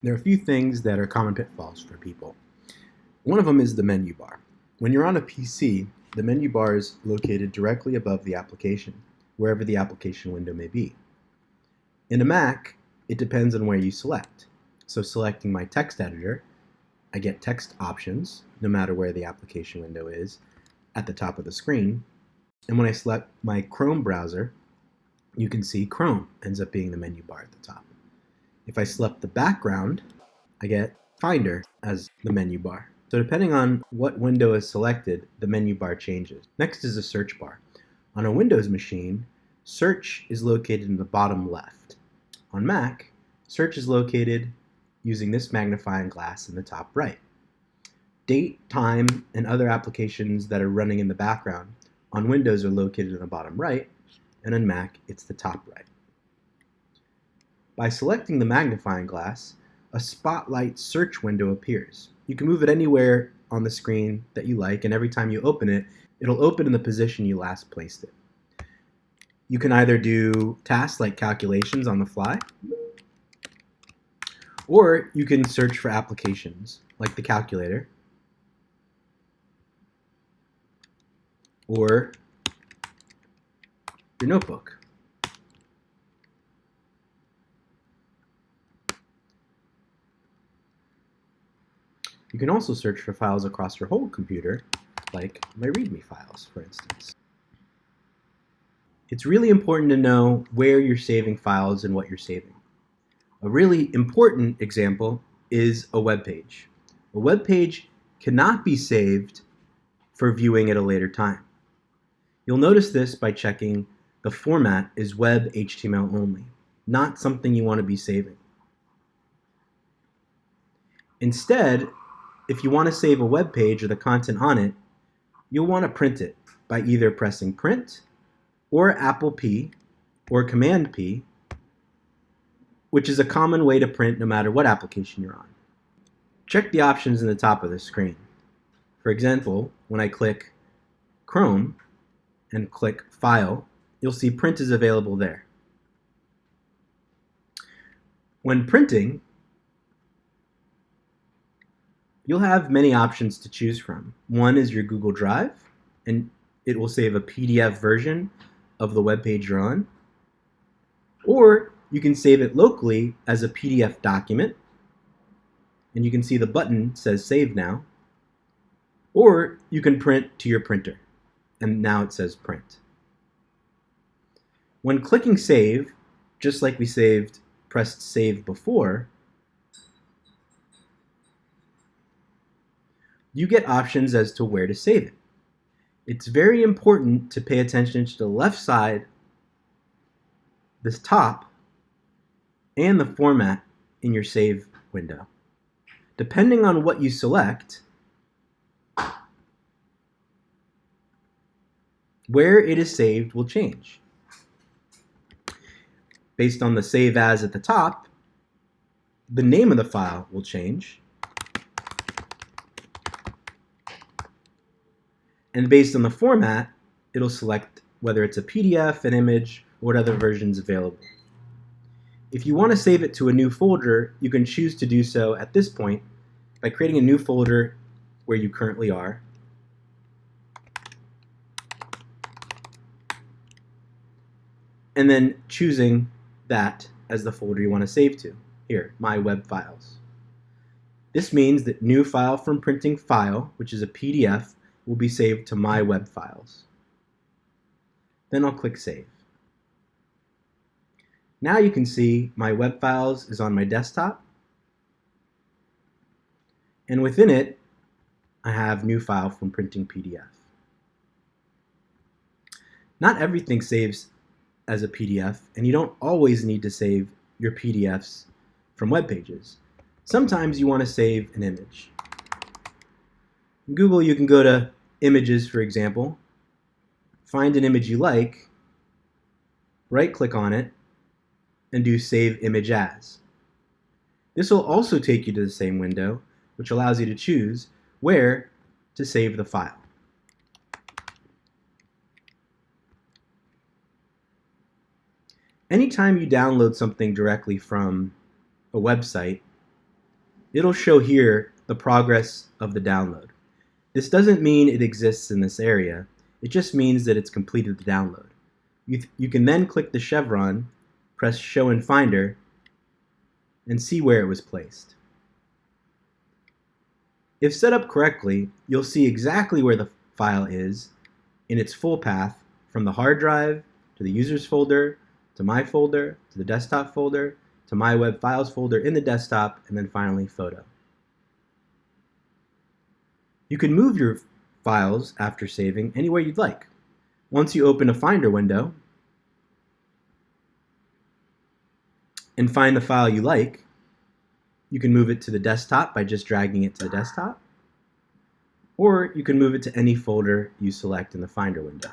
There are a few things that are common pitfalls for people. One of them is the menu bar. When you're on a PC, the menu bar is located directly above the application, wherever the application window may be. In a Mac, it depends on where you select. So selecting my text editor, I get text options, no matter where the application window is, at the top of the screen. And when I select my Chrome browser, you can see Chrome ends up being the menu bar at the top. If I select the background, I get Finder as the menu bar. So depending on what window is selected, the menu bar changes. Next is the search bar. On a Windows machine, search is located in the bottom left. On Mac, search is located using this magnifying glass in the top right. Date, time, and other applications that are running in the background on Windows are located in the bottom right, and on Mac, it's the top right. By selecting the magnifying glass, a spotlight search window appears. You can move it anywhere on the screen that you like, and every time you open it, it'll open in the position you last placed it. You can either do tasks like calculations on the fly, or you can search for applications like the calculator, or your notebook. You can also search for files across your whole computer, like my README files, for instance. It's really important to know where you're saving files and what you're saving. A really important example is a web page. A web page cannot be saved for viewing at a later time. You'll notice this by checking the format is web HTML only, not something you want to be saving. Instead, if you want to save a web page or the content on it, you'll want to print it by either pressing Print or Apple P or Command P, which is a common way to print no matter what application you're on. Check the options in the top of the screen. For example, when I click Chrome and click File, you'll see Print is available there. When printing, you'll have many options to choose from. One is your Google Drive, and it will save a PDF version of the web page you're on. Or you can save it locally as a PDF document, and you can see the button says Save Now. Or you can print to your printer, and now it says Print. When clicking Save, just like we pressed Save before, you get options as to where to save it. It's very important to pay attention to the left side, this top, and the format in your save window. Depending on what you select, where it is saved will change. Based on the Save As at the top, the name of the file will change. And based on the format, it'll select whether it's a PDF, an image, or what other version's available. If you want to save it to a new folder, you can choose to do so at this point by creating a new folder where you currently are. And then choosing that as the folder you want to save to. Here, My Web Files. This means that new file from printing file, which is a PDF, will be saved to My Web Files. Then I'll click Save. Now you can see My Web Files is on my desktop, and within it I have new file from printing PDF. Not everything saves as a PDF, and you don't always need to save your PDFs from web pages. Sometimes you want to save an image. In Google, you can go to Images, for example, find an image you like, right-click on it, and do Save Image As. This will also take you to the same window, which allows you to choose where to save the file. Anytime you download something directly from a website, It'll show here the progress of the download. This doesn't mean it exists in this area, it just means that it's completed the download. You can then click the chevron, press Show in Finder, and see where it was placed. If set up correctly, you'll see exactly where the file is in its full path from the hard drive to the users folder, to my folder, to the desktop folder, to my web files folder in the desktop, and then finally photo. You can move your files after saving anywhere you'd like. Once you open a Finder window and find the file you like, you can move it to the desktop by just dragging it to the desktop, or you can move it to any folder you select in the Finder window.